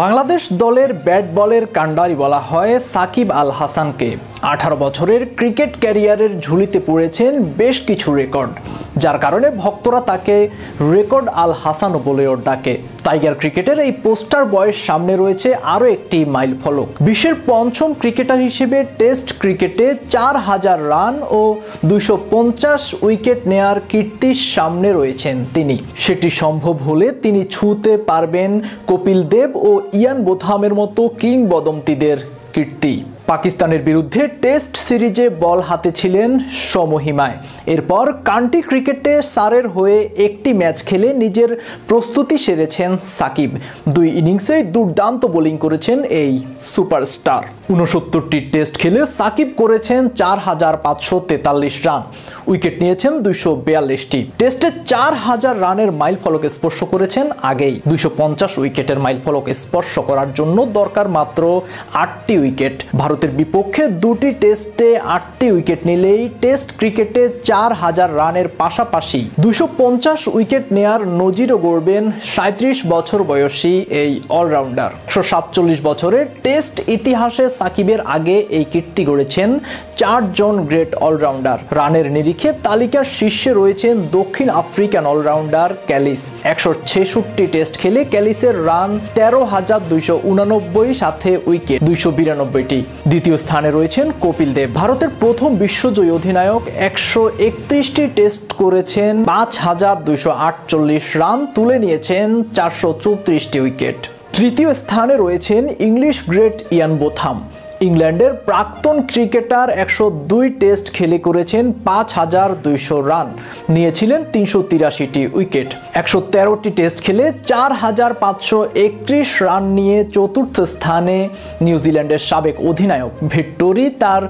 বাংলাদেশ দলের ব্যাট বলের কাণ্ডারি বলা হয় সাকিব আল হাসানকে। 18 বছরের ক্রিকেট ক্যারিয়ারের ঝুলিতে পড়েছেন বেশ কিছু রেকর্ড, যার কারণে ভক্তরা তাকে রেকর্ড আল হাসানও বলেও ডাকে। টাইগার ক্রিকেটের এই পোস্টার বয়ের সামনে রয়েছে আরও একটি মাইল ফলক। বিশ্বের পঞ্চম ক্রিকেটার হিসেবে টেস্ট ক্রিকেটে 4000 রান ও 250 উইকেট নেয়ার কীর্তির সামনে রয়েছেন তিনি। সেটি সম্ভব হলে তিনি ছুঁতে পারবেন কপিল দেব ও ইয়ান বোথামের মতো কিংবদন্তিদের কীর্তি। পাকিস্তানের বিরুদ্ধে টেস্ট সিরিজে বল হাতে ছিলেন সমহিমায়। এরপর কান্ট্রি ক্রিকেটে সারের হয়ে একটি ম্যাচ খেলে নিজের প্রস্তুতি সেরেছেন সাকিব। 2 ইনিংসে দুর্দান্ত বোলিং করেছেন এই সুপারস্টার। 69টি টেস্ট খেলে সাকিব করেছেন 4543 রান, উইকেট নিয়েছেন 242টি। টেস্টে 4000 রানের মাইল ফলক স্পর্শ করেছেন আগেই। 250 উইকেটের মাইল ফলক স্পর্শ করার জন্য দরকার মাত্র 8টি উইকেট। ভারতের বিপক্ষে 2টি টেস্টে 8টি উইকেট নিলেই টেস্ট ক্রিকেটে 4000 রানের পাশাপাশি 250 উইকেট নেয়ার নজিরও গড়বেন 37 বছর বয়সী এই অলরাউন্ডার। 147 বছরের টেস্ট ইতিহাসে সাকিবের আগে এই কীর্তি গড়েছেন 4 জন গ্রেট অলরাউন্ডার। রানের নিরিখে তালিকার শীর্ষে রয়েছেন দক্ষিণ আফ্রিকান অলরাউন্ডার ক্যালিস। 166 টেস্ট খেলে ক্যালিসের রান 13,289, সাথে উইকেট 292টি। দ্বিতীয় স্থানে রয়েছেন কপিল দেব। ভারতের প্রথম বিশ্বজয়ী অধিনায়ক 131টি টেস্ট করেছেন, 5248 রান তুলে নিয়েছেন, 434টি উইকেট। তৃতীয় স্থানে রয়েছেন ইংলিশ গ্রেট ইয়ান বোথাম। ইংল্যান্ডের প্রাক্তন ক্রিকেটার 102 টেস্ট খেলে করেছেন 5200 রান, নিয়েছিলেন 383টি উইকেট। 113টি টেস্ট খেলে 4531 রান নিয়ে চতুর্থ স্থানে নিউজিল্যান্ডের সাবেক অধিনায়ক ভিক্টোরি। তার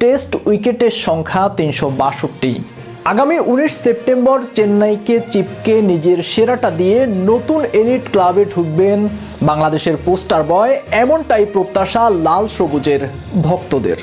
টেস্ট উইকেটের সংখ্যা 362। আগামী 19 সেপ্টেম্বর চেন্নাইকে চিপকে নিজের সেরাটা দিয়ে নতুন এলিট ক্লাবে ঢুকবেন বাংলাদেশের পোস্টার বয়, এমনটাই প্রত্যাশা লাল সবুজের ভক্তদের।